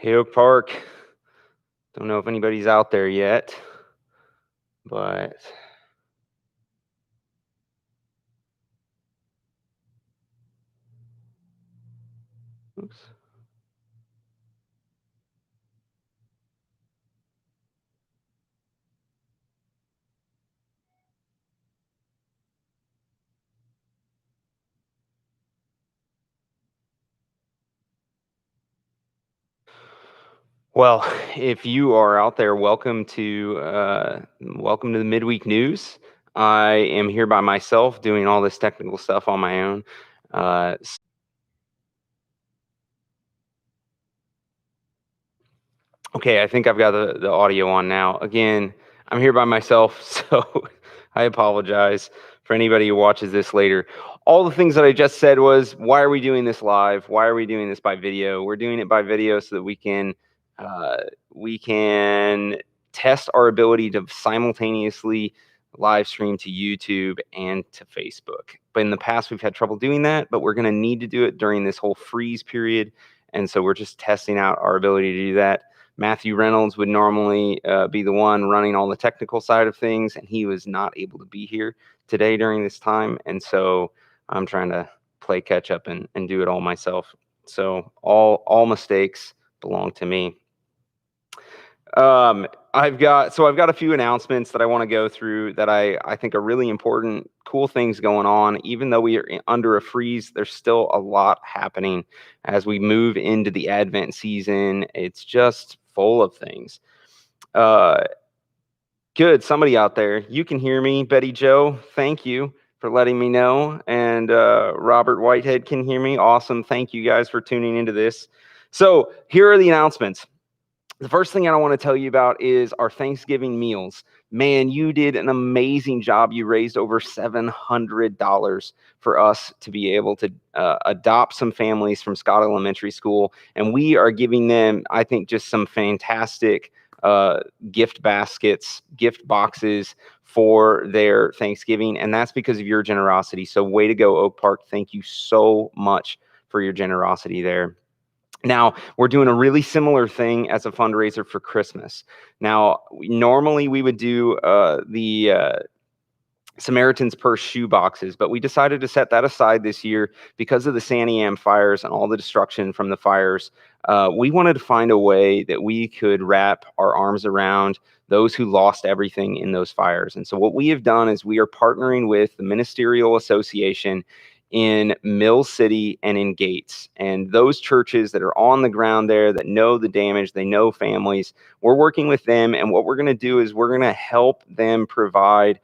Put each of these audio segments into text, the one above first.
Hey, Oak Park. Don't know if anybody's out there yet, but oops. Well, if you are out there, welcome to the midweek news. I am here by myself doing all this technical stuff on my own. Uh, s- okay, I think I've got the audio on now. Again, I'm here by myself, so I apologize for anybody who watches this later. All the things that I just said was, why are we doing this live? Why are we doing this by video? We're doing it by video so that uh, we can test our ability to simultaneously live stream to YouTube and to Facebook. But in the past, we've had trouble doing that, but we're going to need to do it during this whole freeze period. And so we're just testing out our ability to do that. Matthew Reynolds would normally be the one running all the technical side of things, and he was not able to be here today during this time. And so I'm trying to play catch up and do it all myself. So all mistakes belong to me. I've got a few announcements that I want to go through that I think are really important, cool things going on. Even though we are under a freeze, there's still a lot happening as we move into the Advent season. It's just full of things. Uh, Good, somebody out there, you can hear me, Betty Joe. Thank you for letting me know, and Robert Whitehead can hear me. Awesome, thank you guys for tuning into this. So here are the announcements. The first thing I want to tell you about is our Thanksgiving meals. Man, you did an amazing job. You raised over $700 for us to be able to adopt some families from Scott Elementary School. And we are giving them, I think, just some fantastic gift baskets, gift boxes for their Thanksgiving. And that's because of your generosity. So, way to go, Oak Park. Thank you so much for your generosity there. Now, we're doing a really similar thing as a fundraiser for Christmas. Now, normally we would do the Samaritan's Purse shoe boxes, but we decided to set that aside this year because of the Santiam fires and all the destruction from the fires. We wanted to find a way that we could wrap our arms around those who lost everything in those fires. And so, what we have done is we are partnering with the Ministerial Association in Mill City and in Gates. And those churches that are on the ground there that know the damage, they know families, we're working with them. And what we're going to do is we're going to help them provide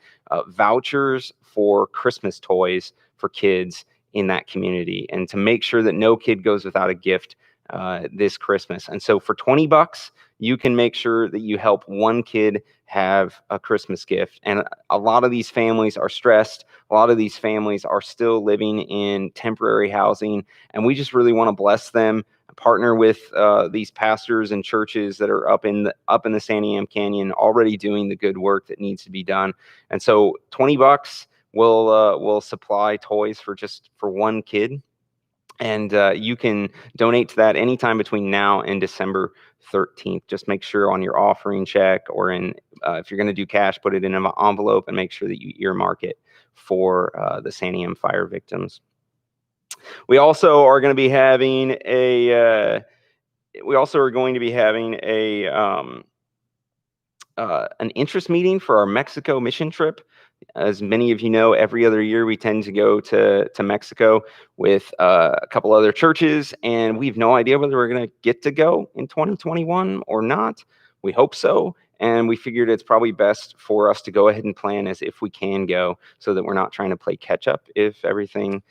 vouchers for Christmas toys for kids in that community and to make sure that no kid goes without a gift this Christmas. And so for $20, you can make sure that you help one kid have a Christmas gift. And a lot of these families are stressed. A lot of these families are still living in temporary housing, and we just really want to bless them. Partner with these pastors and churches that are up in the Santiam Canyon, already doing the good work that needs to be done. And so, $20 will supply toys for one kid, and you can donate to that anytime between now and December 13th. Just make sure on your offering check or if you're going to do cash, put it in an envelope and make sure that you earmark it for the Santiam fire victims. We also are going to be having a an interest meeting for our Mexico mission trip. As many of you know, every other year we tend to go to Mexico with a couple other churches, and we have no idea whether we're going to get to go in 2021 or not. We hope so, and we figured it's probably best for us to go ahead and plan as if we can go, so that we're not trying to play catch up if everything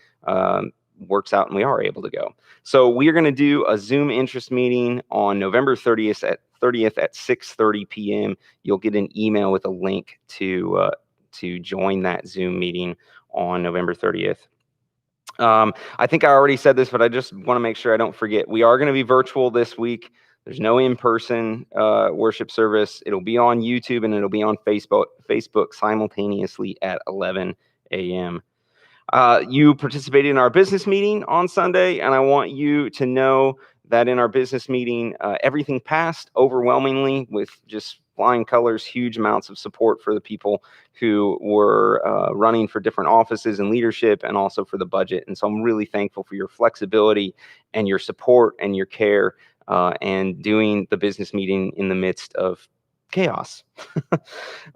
works out and we are able to go. So we are going to do a Zoom interest meeting on November 30th at 6:30 p.m. You'll get an email with a link to join that Zoom meeting on November 30th. I think I already said this, but I just want to make sure I don't forget. We are going to be virtual this week. There's no in-person worship service. It'll be on YouTube and it'll be on Facebook simultaneously at 11 a.m. You participated in our business meeting on Sunday, and I want you to know that in our business meeting, everything passed overwhelmingly with just flying colors, huge amounts of support for the people who were running for different offices and leadership, and also for the budget. And so I'm really thankful for your flexibility and your support and your care, and doing the business meeting in the midst of chaos.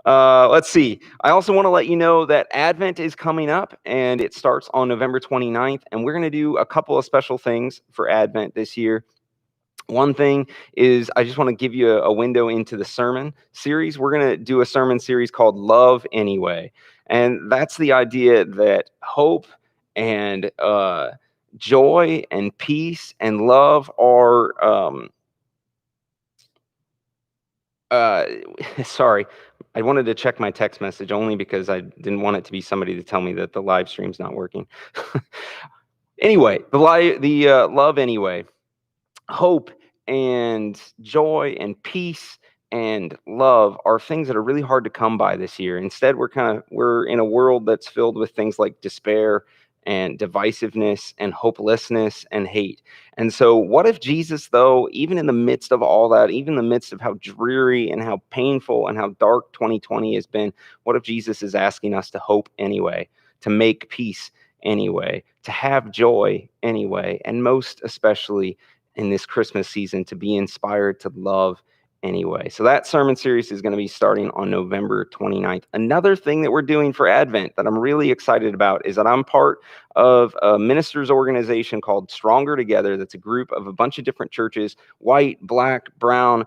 Let's see. I also want to let you know that Advent is coming up, and it starts on November 29th, and we're going to do a couple of special things for Advent this year. One thing is, I just want to give you a window into the sermon series. We're going to do a sermon series called Love Anyway. And that's the idea that hope and joy and peace and love are, sorry, I wanted to check my text message only because I didn't want it to be somebody to tell me that the live stream's not working. Anyway, the Love Anyway. Hope and joy and peace and love are things that are really hard to come by this year. Instead, we're in a world that's filled with things like despair and divisiveness and hopelessness and hate. And so what if Jesus, though, even in the midst of all that, even in the midst of how dreary and how painful and how dark 2020 has been, what if Jesus is asking us to hope anyway, to make peace anyway, to have joy anyway, and most especially in this Christmas season, to be inspired to love anyway. So that sermon series is going to be starting on November 29th. Another thing that we're doing for Advent that I'm really excited about is that I'm part of a ministers organization called Stronger Together. That's a group of a bunch of different churches, white, black, brown,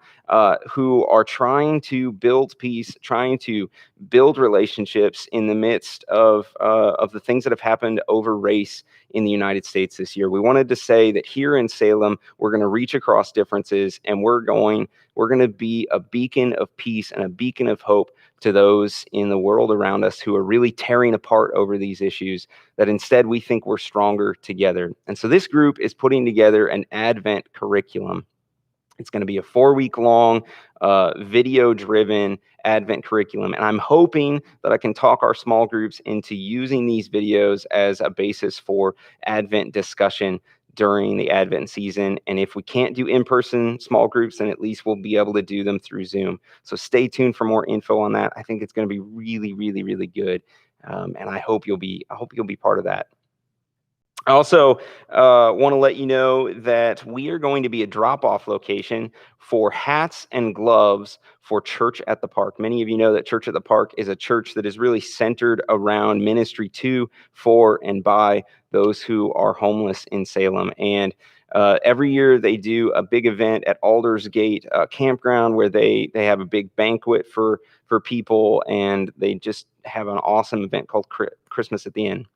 who are trying to build peace, trying to build relationships in the midst of the things that have happened over race in the United States this year. We wanted to say that here in Salem, we're going to reach across differences, and we're going to be a beacon of peace and a beacon of hope to those in the world around us who are really tearing apart over these issues, that instead we think we're stronger together. And so this group is putting together an Advent curriculum. It's going to be a 4-week long, video-driven Advent curriculum. And I'm hoping that I can talk our small groups into using these videos as a basis for Advent discussion during the Advent season. And if we can't do in-person small groups, then at least we'll be able to do them through Zoom. So stay tuned for more info on that. I think it's going to be really, really, really good. And I hope you'll be part of that. I also want to let you know that we are going to be a drop-off location for hats and gloves for Church at the Park. Many of you know that Church at the Park is a church that is really centered around ministry to, for, and by those who are homeless in Salem. And every year they do a big event at Aldersgate Campground, where they have a big banquet for people, and they just have an awesome event called Christmas at the Inn.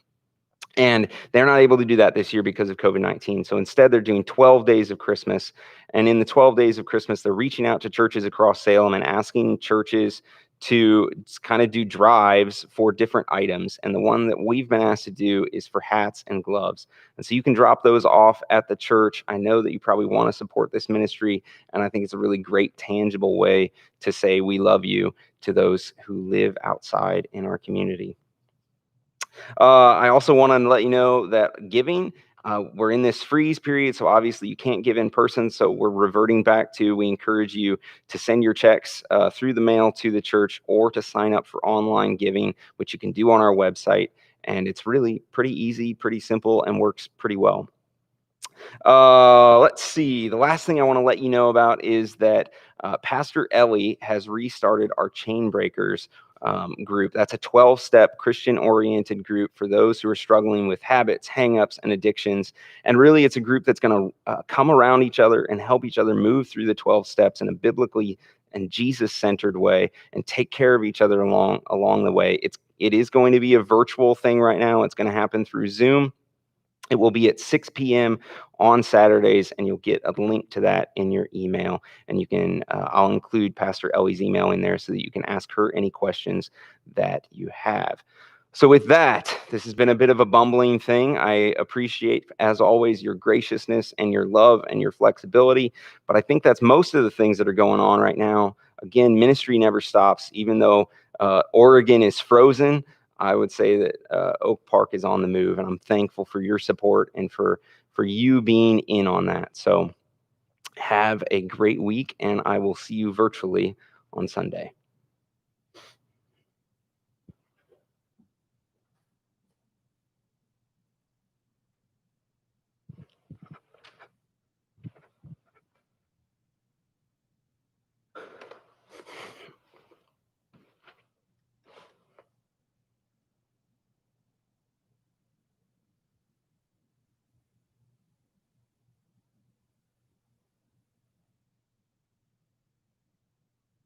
And they're not able to do that this year because of COVID-19. So instead, they're doing 12 days of Christmas. And in the 12 days of Christmas, they're reaching out to churches across Salem and asking churches to kind of do drives for different items. And the one that we've been asked to do is for hats and gloves. And so you can drop those off at the church. I know that you probably want to support this ministry, and I think it's a really great, tangible way to say we love you to those who live outside in our community. I also want to let you know that giving, we're in this freeze period, so obviously you can't give in person, so we're reverting back to, we encourage you to send your checks through the mail to the church, or to sign up for online giving, which you can do on our website. And it's really pretty easy, pretty simple, and works pretty well. Let's see. The last thing I want to let you know about is that Pastor Ellie has restarted our Chain Breakers group. That's a 12-step Christian-oriented group for those who are struggling with habits, hangups, and addictions. And really, it's a group that's going to come around each other and help each other move through the 12 steps in a biblically and Jesus-centered way, and take care of each other along the way. It is going to be a virtual thing right now. It's going to happen through Zoom. It will be at 6 p.m. on Saturdays, and you'll get a link to that in your email. And you can, I'll include Pastor Ellie's email in there so that you can ask her any questions that you have. So with that, this has been a bit of a bumbling thing. I appreciate, as always, your graciousness and your love and your flexibility. But I think that's most of the things that are going on right now. Again, ministry never stops, even though Oregon is frozen. I would say that Oak Park is on the move, and I'm thankful for your support and for you being in on that. So Have a great week, and I will see you virtually on Sunday.